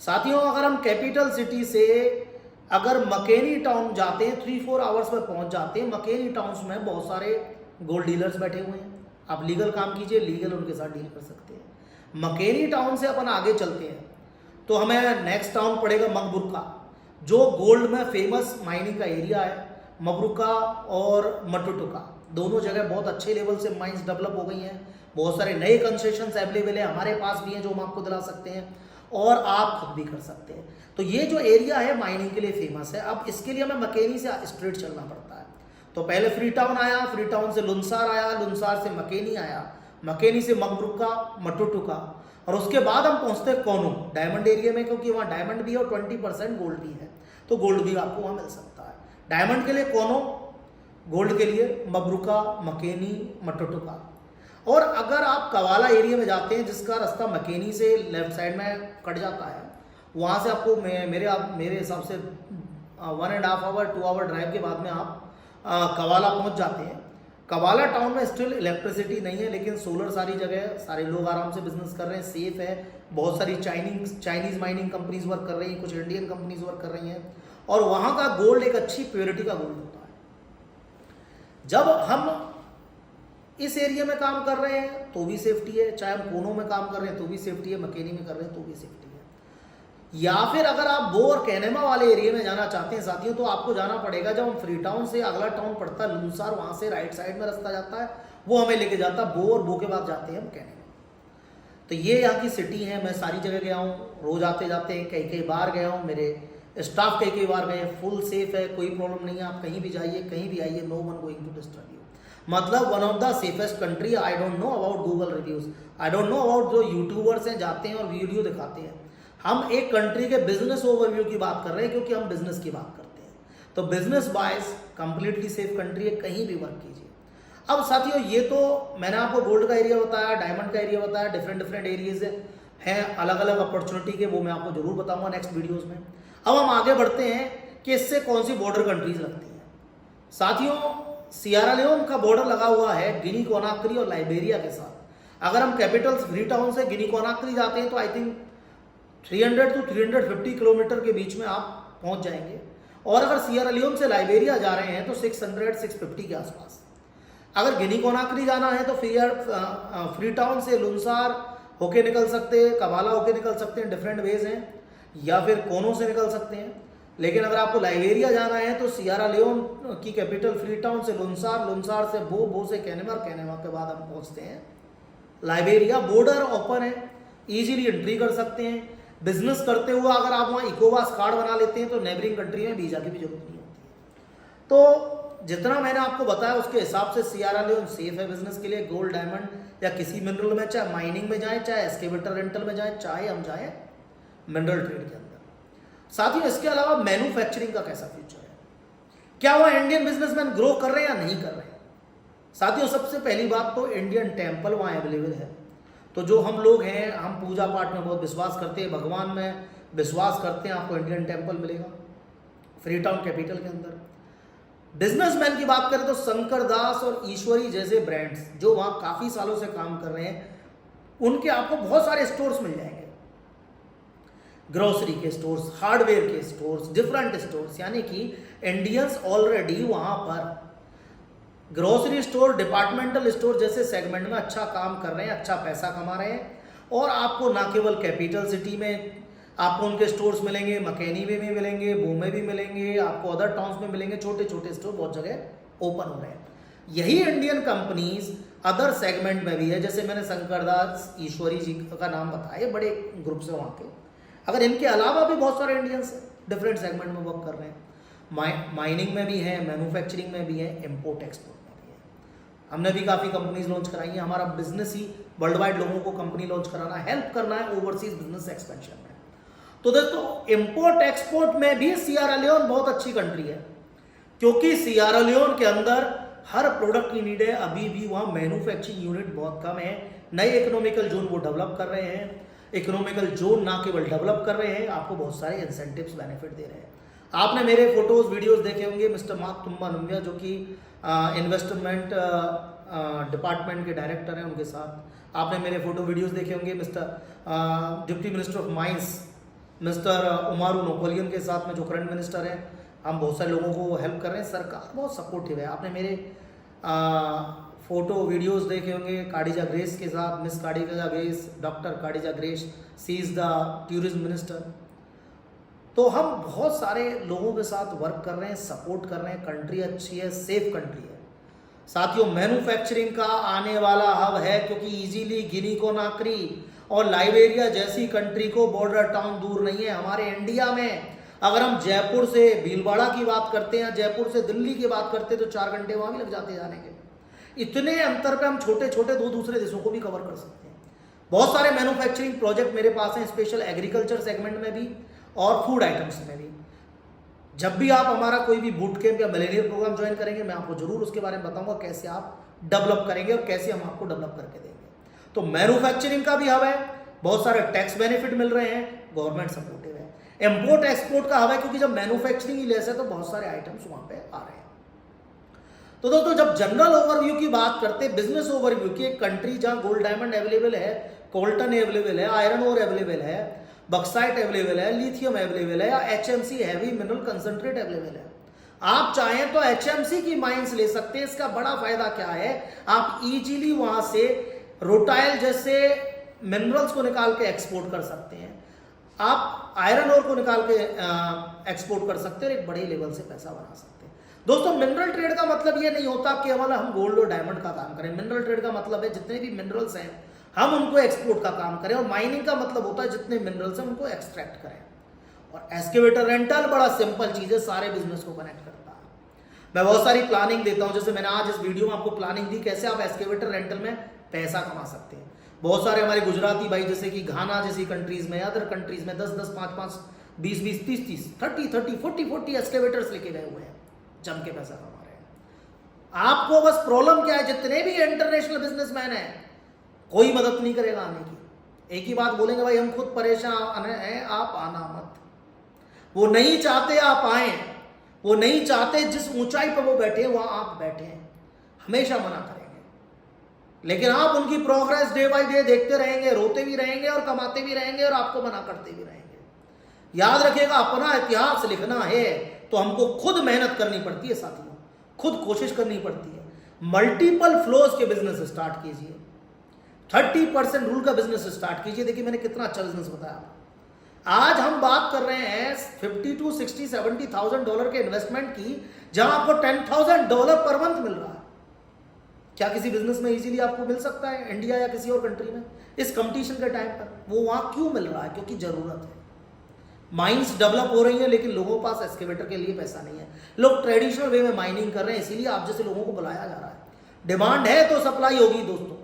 साथियों अगर हम कैपिटल सिटी से अगर मकेनी टाउन जाते हैं 3-4 आवर्स में पहुंच जाते हैं। मकेनी टाउन्स में बहुत सारे गोल्ड डीलर्स बैठे हुए हैं, आप लीगल काम कीजिए, लीगल उनके साथ डील कर सकते हैं। मकेनी टाउन से अपन आगे चलते हैं तो हमें नेक्स्ट टाउन पड़ेगा मकबूका, जो गोल्ड में फेमस माइनिंग का एरिया है। मबरूका और मटुटुका दोनों जगह बहुत अच्छे लेवल से माइंस डेवलप हो गई हैं। बहुत सारे नए कंसेशंस अवेलेबल है, हमारे पास भी हैं जो हम आपको दिला सकते हैं और आप खुद भी कर सकते हैं। तो ये जो एरिया है माइनिंग के लिए फेमस है। अब इसके लिए हमें मकेनी से स्ट्रेट चलना पड़ता है। तो पहले फ्री टाउन आया, फ्री टाउन से लुनसार आया, लुनसार से मकेनी आया, मकेनी से मकबरूका, मटुटुका, और उसके बाद हम पहुंचते हैं कोनो डायमंड एरिया में, क्योंकि वहाँ डायमंड भी है और 20% गोल्ड भी है, तो गोल्ड भी आपको वहाँ मिल सकता है। डायमंड के लिए कोनो, गोल्ड के लिए मबरूका, मकेनी, मटुटुका। और अगर आप कवाला एरिया में जाते हैं जिसका रास्ता मकेनी से लेफ्ट साइड में कट जाता है, वहाँ से आपको मेरे हिसाब से 1.5 आवर 2 आवर ड्राइव के बाद में आप कवाला पहुँच जाते हैं। कवाला टाउन में स्टिल इलेक्ट्रिसिटी नहीं है, लेकिन सोलर सारी जगह, सारे लोग आराम से बिजनेस कर रहे हैं, सेफ है। बहुत सारी चाइनीज माइनिंग कंपनीज वर्क कर रही हैं, कुछ इंडियन कंपनीज वर्क कर रही हैं, और वहाँ का गोल्ड एक अच्छी प्योरिटी का गोल्ड होता है। जब हम इस एरिया में काम कर रहे हैं तो भी सेफ्टी है, चाहे हम कोनो में काम कर रहे हैं तो भी सेफ्टी है, मकेनी में कर रहे हैं तो भी सेफ्टी है। या फिर अगर आप बो और कैनेमा वाले एरिया में जाना चाहते हैं साथियों, तो आपको जाना पड़ेगा, जब हम फ्री टाउन से अगला टाउन पड़ता है लुनसार, वहाँ से राइट साइड में रास्ता जाता है, वो हमें लेके जाता है बो, और बो के बाद जाते हैं हम कैनेमा। तो ये यहाँ की सिटी है। मैं सारी जगह गया हूँ, रोज आते जाते हैं, कई बार गया हूँ, मेरे स्टाफ कई बार गए। फुल सेफ है, कोई प्रॉब्लम नहीं है, आप कहीं भी जाइए, कहीं भी आइए, no one going to disturb you. मतलब one of the safest country. I don't know about Google reviews, I don't know about जो यूट्यूबर्स हैं जाते हैं और वीडियो दिखाते हैं। हम एक कंट्री के बिजनेस ओवरव्यू की बात कर रहे हैं, क्योंकि हम बिजनेस की बात करते हैं। तो business wise completely safe country है, कहीं भी वर्क कीजिए। अब साथियों ये तो मैंने आपको गोल्ड का एरिया बताया, डायमंड का एरिया बताया, डिफरेंट एरियाज हैं अलग अलग अपॉर्चुनिटी के, वो मैं आपको जरूर बताऊंगा नेक्स्ट वीडियोज़ में। अब हम आगे बढ़ते हैं कि इससे कौन सी बॉर्डर कंट्रीज लगती हैं। साथियों सियरा लियोन का बॉर्डर लगा हुआ है गिनी कोनाक्री और लाइबेरिया के साथ। अगर हम कैपिटल फ्री टाउन से गिनी कोनाक्री जाते हैं तो आई थिंक 300 to 350 किलोमीटर के बीच में आप पहुंच जाएंगे, और अगर सियरा लियोन से लाइबेरिया जा रहे हैं तो 600-650 के आसपास। अगर गिनी कोनाक्री जाना है तो फ्री टाउन से लुनसार होके निकल सकते हैं, कबाला होके निकल सकते हैं, डिफरेंट वेज हैं, या फिर कोनो से निकल सकते हैं। लेकिन अगर आपको लाइबेरिया जाना है तो सियरा लियोन की कैपिटल फ्री टाउन से लुनसार, लुनसार से बो से कैनेमा, कैनेमा के बाद हम पहुंचते हैं लाइबेरिया। बॉर्डर ओपन है, इजीली एंट्री कर सकते हैं। बिजनेस करते हुए अगर आप वहाँ इकोवास कार्ड बना लेते हैं तो नेबरिंग कंट्री में वीजा की भी जरूरत नहीं होती है। तो जितना मैंने आपको बताया उसके हिसाब से सियरा लियोन सेफ है बिजनेस के लिए। गोल्ड, डायमंड या किसी मिनरल में, चाहे माइनिंग में जाए, चाहे एक्सकेवेटर रेंटल में जाए, चाहे हम जाए मिनरल ट्रेड के अंदर। साथ ही इसके अलावा मैन्युफैक्चरिंग का कैसा फ्यूचर है, क्या वह इंडियन बिजनेसमैन ग्रो कर रहे हैं या नहीं कर रहे हैं। साथियों सबसे पहली बात तो इंडियन टेम्पल वहाँ अवेलेबल है। तो जो हम लोग हैं, हम पूजा पाठ में बहुत विश्वास करते हैं, भगवान में विश्वास करते हैं, आपको इंडियन टेम्पल मिलेगा फ्री टाउन कैपिटल के अंदर। बिजनेसमैन की बात करें तो शंकर दास और ईश्वरी जैसे ब्रांड्स जो वहाँ काफ़ी सालों से काम कर रहे हैं, उनके आपको बहुत सारे स्टोर्स मिल जाएंगे, ग्रोसरी के स्टोर्स, हार्डवेयर के स्टोर्स, डिफरेंट स्टोर्स। यानी कि इंडियंस ऑलरेडी वहाँ पर ग्रोसरी स्टोर, डिपार्टमेंटल स्टोर जैसे सेगमेंट में अच्छा काम कर रहे हैं, अच्छा पैसा कमा रहे हैं। और आपको ना केवल कैपिटल सिटी में आपको उनके स्टोर्स मिलेंगे, मकैनी में भी मिलेंगे, बो में भी मिलेंगे, आपको अदर टाउन्स में मिलेंगे। छोटे छोटे स्टोर बहुत जगह ओपन हो रहे हैं। यही इंडियन कंपनीज अदर सेगमेंट में भी है, जैसे मैंने शंकरदास ईश्वरी जी का नाम बताया, बड़े ग्रुप से वहाँ के। अगर इनके अलावा भी बहुत सारे इंडियंस डिफरेंट सेगमेंट में वर्क कर रहे हैं। माइनिंग में भी है, मैन्युफैक्चरिंग में भी है, इम्पोर्ट एक्सपोर्ट में भी है। हमने भी काफ़ी कंपनीज लॉन्च कराई हैं। हमारा बिजनेस ही वर्ल्ड वाइड लोगों को कंपनी लॉन्च कराना, हेल्प करना है ओवरसीज बिजनेस एक्सपेंशन में। तो दोस्तों, इम्पोर्ट एक्सपोर्ट में भी सियरा लियोन बहुत अच्छी कंट्री है, क्योंकि सियरा लियोन के अंदर हर प्रोडक्ट की नीड है। अभी भी वहाँ मैन्युफैक्चरिंग यूनिट बहुत कम है। नए इकोनॉमिकल जोन वो डेवलप कर रहे हैं। इकोनॉमिकल जोन ना केवल डेवलप कर रहे हैं, आपको बहुत सारे इंसेंटिव्स बेनिफिट दे रहे हैं। आपने मेरे फोटोज वीडियोस देखे होंगे, मिस्टर मार्क तुम्बानुम्बिया जो कि इन्वेस्टमेंट डिपार्टमेंट के डायरेक्टर हैं, उनके साथ आपने मेरे फोटो वीडियोस देखे होंगे। Mister deputy minister of mines mister Umaru Napoleon के साथ में, जो करंट मिनिस्टर हैं। हम बहुत सारे लोगों को हेल्प कर रहे हैं। सरकार बहुत सपोर्टिव है। आपने मेरे फोटो वीडियोस देखे होंगे काडिजा ग्रेस के साथ, miss Kadija Grace, doctor Kadija Grace, she is the tourism minister. तो हम बहुत सारे लोगों के साथ वर्क कर रहे हैं, सपोर्ट कर रहे हैं। कंट्री अच्छी है, सेफ कंट्री है। साथियों, मैन्युफैक्चरिंग का आने वाला हब है, क्योंकि इजीली गिनी को नाकरी और लाइबेरिया जैसी कंट्री को बॉर्डर टाउन दूर नहीं है। हमारे इंडिया में अगर हम जयपुर से भीलवाड़ा की बात करते हैं, जयपुर से दिल्ली की बात करते हैं, तो 4 घंटे वहां भी लग जाते हैं जाने के। इतने अंतर पे हम छोटे छोटे 2 दूसरे देशों को भी कवर कर सकते हैं। बहुत सारे मैन्युफैक्चरिंग प्रोजेक्ट मेरे पास हैं, स्पेशल एग्रीकल्चर सेगमेंट में भी और फूड आइटम्स में भी। जब भी आप हमारा कोई भी बूट कैंप या मिलेनियर प्रोग्राम ज्वाइन करेंगे, मैं आपको जरूर उसके बारे में बताऊंगा कैसे आप डेवलप करेंगे और कैसे हम आपको डेवलप करके देंगे। तो मैन्युफैक्चरिंग का भी हब है, बहुत सारे टैक्स बेनिफिट मिल रहे हैं, गवर्नमेंट सपोर्टिव है। इंपोर्ट एक्सपोर्ट का हब है, क्योंकि जब मैन्युफैक्चरिंग ही लेस है तो बहुत सारे आइटम्स वहां पे आ रहे हैं। तो दोस्तों, जब जनरल ओवरव्यू की बात करते हैं, बिजनेस ओवरव्यू की, एक कंट्री जहां गोल्ड डायमंड अवेलेबल है, कोल्टन अवेलेबल है, आयरन ओर अवेलेबल है, बक्साइट अवेलेबल है, लिथियम अवेलेबल है, या HMC heavy mineral concentrate available है। आप चाहें तो HMC की माइंस ले सकते हैं। इसका बड़ा फायदा क्या है, आप इजीली वहां से रोटाइल जैसे मिनरल्स को निकाल के एक्सपोर्ट कर सकते हैं। आप आयरन ओर को निकाल के एक्सपोर्ट कर सकते हैं और एक बड़े लेवल से पैसा बना सकते हैं। दोस्तों, मिनरल ट्रेड का मतलब ये नहीं होता कि केवल हम गोल्ड और डायमंड का काम करें। मिनरल ट्रेड का मतलब है जितने भी मिनरल्स हैं हम उनको एक्सपोर्ट का काम करें, और माइनिंग का मतलब होता है जितने मिनरल्स हैं उनको एक्सट्रैक्ट करें। और एक्सकेवेटर रेंटल बड़ा सिंपल चीज है, सारे बिजनेस को कनेक्ट करता है। मैं बहुत सारी प्लानिंग देता हूं, जैसे मैंने आज इस वीडियो में आपको प्लानिंग दी कैसे आप एक्सकेवेटर रेंटल में पैसा कमा सकते हैं। बहुत सारे हमारे गुजराती भाई जैसे कि घाना जैसी कंट्रीज में, अदर कंट्रीज में 10-10, 5-5, 20-20, 30-30, 30-30, 40-40 एक्सकेवेटर्स लेके गए हुए हैं, जम के पैसा कमा रहे हैं। आपको बस प्रॉब्लम क्या है, जितने भी इंटरनेशनल बिजनेसमैन हैं कोई मदद नहीं करेगा आने की। एक ही बात बोलेंगे, भाई हम खुद परेशान हैं, आप आना मत। वो नहीं चाहते आप आए, वो नहीं चाहते जिस ऊंचाई पर वो बैठे वहां आप बैठे हैं, हमेशा मना करेंगे। लेकिन आप उनकी प्रोग्रेस डे बाय डे देखते रहेंगे, रोते भी रहेंगे और कमाते भी रहेंगे और आपको मना करते भी रहेंगे। याद रखिएगा, अपना इतिहास लिखना है तो हमको खुद मेहनत करनी पड़ती है साथियों, खुद कोशिश करनी पड़ती है। मल्टीपल फ्लोज के बिजनेस स्टार्ट कीजिए, 30% रूल का बिजनेस स्टार्ट कीजिए। देखिए मैंने कितना अच्छा बिजनेस बताया। आज हम बात कर रहे हैं 50 to 60, $70,000 के इन्वेस्टमेंट की, जहां आपको $10,000 पर मंथ मिल रहा है। क्या किसी बिजनेस में इजीली आपको मिल सकता है इंडिया या किसी और कंट्री में इस कंपटीशन के टाइम पर? वो वहां क्यों मिल रहा है? क्योंकि जरूरत है। माइंस डेवलप हो रही है, लेकिन लोगों के पास एक्सकेवेटर के लिए पैसा नहीं है। लोग ट्रेडिशनल वे में माइनिंग कर रहे हैं, इसीलिए आप जैसे लोगों को बुलाया जा रहा है। डिमांड है तो सप्लाई होगी दोस्तों।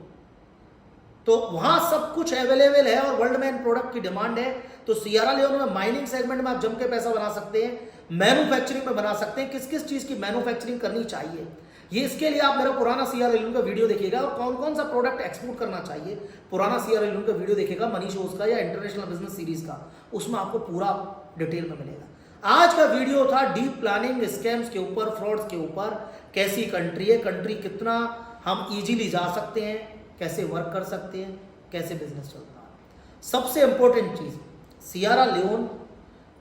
तो वहां सब कुछ अवेलेबल है और वर्ल्ड में इन प्रोडक्ट की डिमांड है। तो सियरा लियोन में माइनिंग सेगमेंट में आप जम के पैसा बना सकते हैं, मैन्युफैक्चरिंग में बना सकते हैं। किस किस चीज की मैन्युफैक्चरिंग करनी चाहिए, ये इसके लिए आप मेरा पुराना सियरा लियोन का वीडियो देखिएगा, और कौन कौन सा प्रोडक्ट एक्सपोर्ट करना चाहिए पुराना सियरा लियोन का वीडियो देखिएगा, मनीष ओस का या इंटरनेशनल बिजनेस सीरीज का, उसमें आपको पूरा डिटेल में मिलेगा। आज का वीडियो था डीप प्लानिंग, स्कैम्स के ऊपर, फ्रॉड्स के ऊपर, कैसी कंट्री है, कंट्री कितना हम इजीली जा सकते हैं, कैसे वर्क कर सकते हैं, कैसे बिजनेस चलता है। सबसे इंपॉर्टेंट चीज सियरा लियोन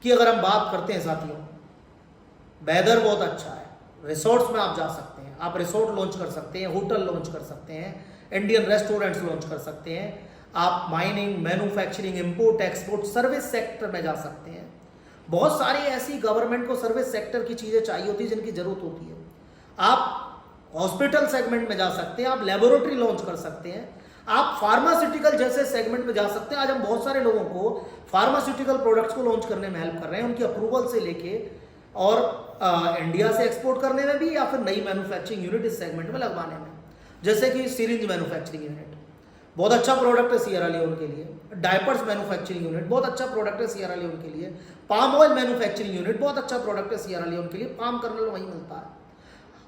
की अगर हम बात करते हैं साथियों, वेदर बहुत अच्छा है, रिसोर्ट्स में आप जा सकते हैं, हैं। आप रिसोर्ट लॉन्च कर सकते हैं, होटल लॉन्च कर सकते हैं, इंडियन रेस्टोरेंट्स लॉन्च कर सकते हैं, आप mining, manufacturing, import export, service sector में जा सकते हैं। बहुत सारी ऐसी गवर्नमेंट को सर्विस सेक्टर की चीज़ें चाहिए होती है जिनकी जरूरत होती है। आप हॉस्पिटल सेगमेंट में जा सकते हैं, आप लेबोरेटरी लॉन्च कर सकते हैं, आप फार्मास्यूटिकल जैसे सेगमेंट में जा सकते हैं। आज हम बहुत सारे लोगों को फार्मास्यूटिकल प्रोडक्ट्स को लॉन्च करने में हेल्प कर रहे हैं, उनकी अप्रूवल से लेके और इंडिया से एक्सपोर्ट करने में भी, या फिर नई मैन्युफैक्चरिंग यूनिट इस सेगमेंट में लगवाने में। जैसे कि सिरिंज मैन्युफैक्चरिंग यूनिट बहुत अच्छा प्रोडक्ट है सियरा लियोन के लिए, डायपर्स मैन्युफैक्चरिंग यूनिट बहुत अच्छा प्रोडक्ट है सियरा लियोन के लिए, पाम ऑयल मैन्युफैक्चरिंग यूनिट बहुत अच्छा प्रोडक्ट है सियरा लियोन के लिए, पाम कर्नल वहीं मिलता है।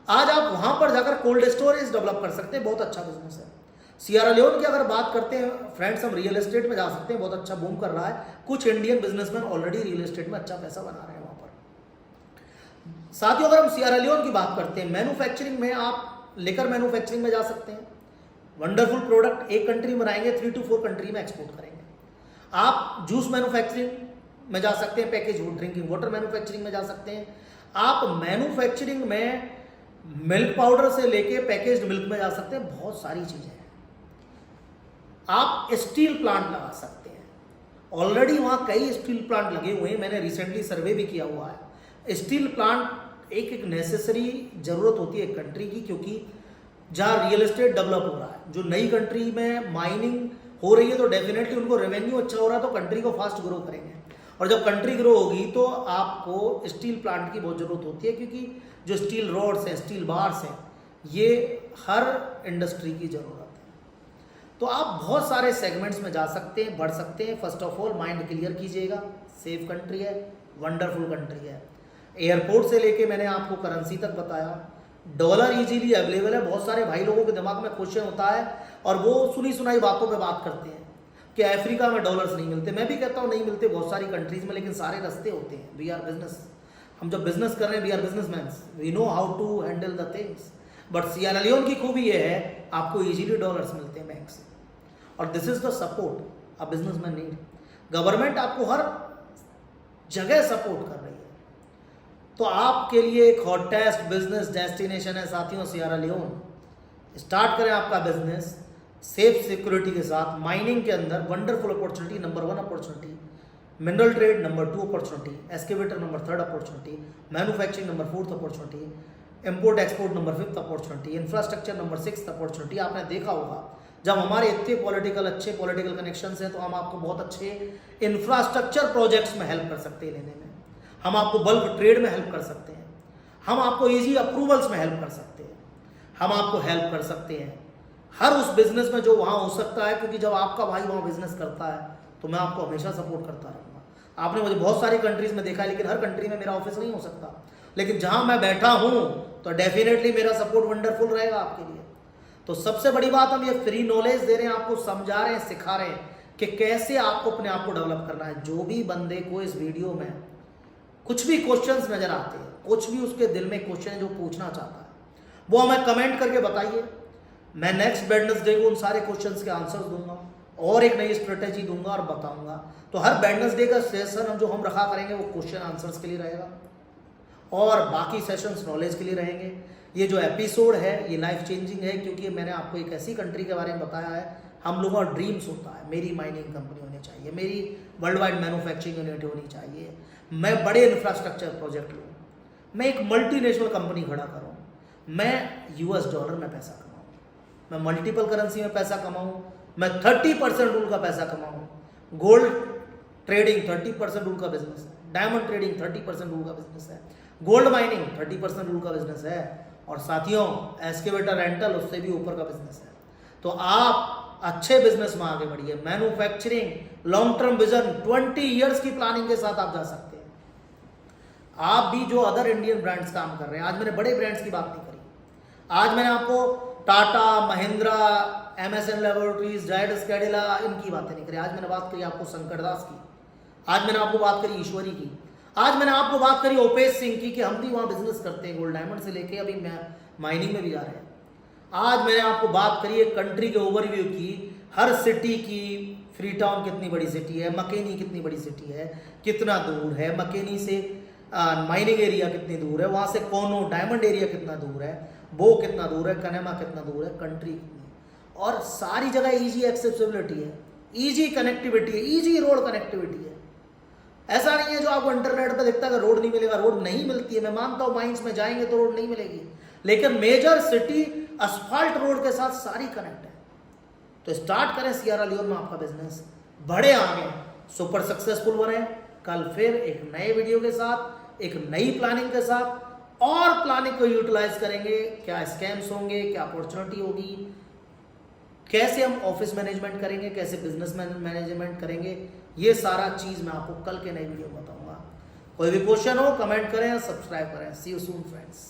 आज आप वहां पर जाकर कोल्ड स्टोरेज डेवलप कर सकते हैं, बहुत अच्छा बिजनेस है। सियरा लियोन की अगर बात करते हैं फ्रेंड्स, हम रियल एस्टेट में जा सकते हैं, बहुत अच्छा बूम कर रहा है। कुछ Indian businessman already real estate में अच्छा पैसा बना रहे हैं वहां पर। साथ ही अगर हम सियरा लियोन की बात करते हैं, मैन्युफैक्चरिंग में आप लेकर मैन्युफैक्चरिंग में जा सकते हैं, वंडरफुल प्रोडक्ट एक कंट्री में बनाएंगे, 3 to 4 कंट्री में एक्सपोर्ट करेंगे। आप जूस मैन्युफैक्चरिंग में जा सकते हैं, पैकेज ड्रिंकिंग वाटर मैन्युफैक्चरिंग में जा सकते हैं, आप मैन्युफैक्चरिंग में मिल्क पाउडर से लेके पैकेज्ड मिल्क में जा सकते हैं, बहुत सारी चीजें हैं। आप स्टील प्लांट लगा सकते हैं, ऑलरेडी वहां कई स्टील प्लांट लगे हुए हैं, मैंने रिसेंटली सर्वे भी किया हुआ है। स्टील प्लांट एक नेसेसरी जरूरत होती है कंट्री की, क्योंकि जहाँ रियल एस्टेट डेवलप हो रहा है, जो नई कंट्री में माइनिंग हो रही है, तो डेफिनेटली उनको रेवेन्यू अच्छा हो रहा है, तो कंट्री को फास्ट ग्रो करेंगे। और जब कंट्री ग्रो होगी तो आपको स्टील प्लांट की बहुत ज़रूरत होती है, क्योंकि जो स्टील रॉड्स हैं, स्टील बार्स हैं, ये हर इंडस्ट्री की ज़रूरत है। तो आप बहुत सारे सेगमेंट्स में जा सकते हैं, बढ़ सकते हैं। First of all mind clear कीजिएगा, सेफ कंट्री है, वंडरफुल कंट्री है। एयरपोर्ट से लेके मैंने आपको करेंसी तक बताया, डॉलर इजीली अवेलेबल है। बहुत सारे भाई लोगों के दिमाग में क्वेश्चन होता है और वो सुनी सुनाई बातों पे बात करते हैं कि अफ्रीका में डॉलर्स नहीं मिलते। मैं भी कहता हूँ नहीं मिलते बहुत सारी कंट्रीज में, लेकिन सारे रास्ते होते हैं। वी आर बिजनेस, हम जब बिजनेस कर रहे हैं, we are businessman, we know how to handle the things. But Sierra Leone की खूबी ये है, आपको इजीली डॉलर्स मिलते हैं बैंक से, और this is the support a businessman need. Government आपको हर जगह सपोर्ट कर रही है। तो आपके लिए एक हॉटेस्ट बिजनेस डेस्टिनेशन है साथियों सियरा लियोन। स्टार्ट करें आपका बिजनेस सेफ सिक्योरिटी के साथ। माइनिंग के अंदर wonderful opportunity, number 1 opportunity, mineral trade number 2 opportunity, excavator number 3rd opportunity, manufacturing number 4th opportunity, import export number 5th opportunity, infrastructure number 6th opportunity. आपने देखा होगा जब हमारे इतने अच्छे पॉलिटिकल कनेक्शंस हैं, तो हम आपको बहुत अच्छे इंफ्रास्ट्रक्चर प्रोजेक्ट्स में हेल्प कर सकते हैं लेने में, हम आपको बल्क ट्रेड में हेल्प कर सकते हैं, हम आपको इजी अप्रूवल्स में हेल्प कर सकते हैं, हम आपको हेल्प कर सकते हैं हर उस बिजनेस में जो वहाँ हो सकता है। क्योंकि जब आपका भाई वहाँ बिजनेस करता है तो मैं आपको हमेशा सपोर्ट करता रहूँगा। आपने मुझे बहुत सारी कंट्रीज में देखा है, लेकिन हर कंट्री में मेरा ऑफिस नहीं हो सकता, लेकिन जहाँ मैं बैठा हूँ तो डेफिनेटली मेरा सपोर्ट वंडरफुल रहेगा आपके लिए। तो सबसे बड़ी बात, हम ये फ्री नॉलेज दे रहे हैं, आपको समझा रहे हैं, सिखा रहे हैं कि कैसे आपको अपने आप को डेवलप करना है। जो भी बंदे को इस वीडियो में कुछ भी क्वेश्चंस नजर आते हैं, कुछ भी उसके दिल में क्वेश्चन है जो पूछना चाहता है, वो हमें कमेंट करके बताइए। मैं नेक्स्ट वेडनेसडे को उन सारे क्वेश्चंस के आंसर्स दूंगा और एक नई स्ट्रेटेजी दूंगा और बताऊंगा। तो हर वेडनेसडे का सेशन जो हम रखा करेंगे वो क्वेश्चन आंसर्स के लिए रहेगा, और बाकी सेशंस नॉलेज के लिए रहेंगे। ये जो एपिसोड है ये लाइफ चेंजिंग है, क्योंकि मैंने आपको एक ऐसी कंट्री के बारे में बताया है। हम लोगों का ड्रीम्स होता है, मेरी माइनिंग कंपनी होनी चाहिए, मेरी वर्ल्ड वाइड मैन्युफैक्चरिंग यूनिट होनी चाहिए, मैं बड़े इंफ्रास्ट्रक्चर प्रोजेक्ट लूँ, मैं एक मल्टीनेशनल कंपनी खड़ा करूँ, मैं US डॉलर में पैसा कमाऊँ, मैं मल्टीपल करेंसी में पैसा कमाऊँ, मैं 30% रूल का पैसा कमाऊँ। गोल्ड ट्रेडिंग 30% रूल का बिजनेस है, डायमंड ट्रेडिंग 30% रूल का बिजनेस है, गोल्ड माइनिंग 30% रूल का बिजनेस है, और साथियों एक्सकेवेटर रेंटल उससे भी ऊपर का बिजनेस है। तो आप अच्छे बिजनेस में आगे बढ़िए। Manufacturing long term vision 20 years की प्लानिंग के साथ आप जा सकते हैं। आप भी जो अदर इंडियन ब्रांड्स काम कर रहे हैं, आज मैंने बड़े ब्रांड्स की बात नहीं करी, आज मैंने आपको टाटा, महिंद्रा, MSN लैबोरेटरीज, जायडस कैडिला इनकी बातें नहीं करी। आज मैंने बात करी आपको शंकर दास की, आज मैंने आपको बात करी ईश्वरी की, आज मैंने आपको बात करी ओपेश सिंह की कि हम भी वहाँ बिजनेस करते हैं, गोल्ड डायमंड से लेके अभी माइनिंग में भी जा रहे हैं। आज मैंने आपको बात करी एक कंट्री के ओवरव्यू की, हर सिटी की, फ्री टाउन कितनी बड़ी सिटी है, मकेनी कितनी बड़ी सिटी है, कितना दूर है मकेनी से, माइनिंग एरिया कितनी दूर है, वहाँ से कोनो डायमंड एरिया कितना दूर है, वो कितना दूर है, कनेमा कितना दूर है, कंट्री कितनी है, और सारी जगह ईजी एक्सेसिबिलिटी है, ईजी कनेक्टिविटी है, ईजी रोड कनेक्टिविटी है। ऐसा नहीं है जो आपको इंटरनेट पे दिखता है कि रोड नहीं मिलेगा, रोड नहीं मिलती है। मैं मानता हूँ माइंस में जाएंगे तो रोड नहीं मिलेगी, लेकिन मेजर सिटी असफाल्ट रोड के साथ सारी कनेक्ट है। तो स्टार्ट करें सियरा लियोन में आपका बिजनेस, बढ़े आगे, सुपर सक्सेसफुल बने। कल फिर एक नए वीडियो के साथ, एक नई प्लानिंग के साथ, और प्लानिंग को यूटिलाइज करेंगे। क्या स्कैम्स होंगे, क्या अपॉर्चुनिटी होगी, कैसे हम ऑफिस मैनेजमेंट करेंगे, कैसे बिजनेस मैनेजमेंट करेंगे, ये सारा चीज मैं आपको कल के नए वीडियो में बताऊंगा। कोई भी क्वेश्चन हो कमेंट करें, सब्सक्राइब करें। सी यू सून फ्रेंड्स।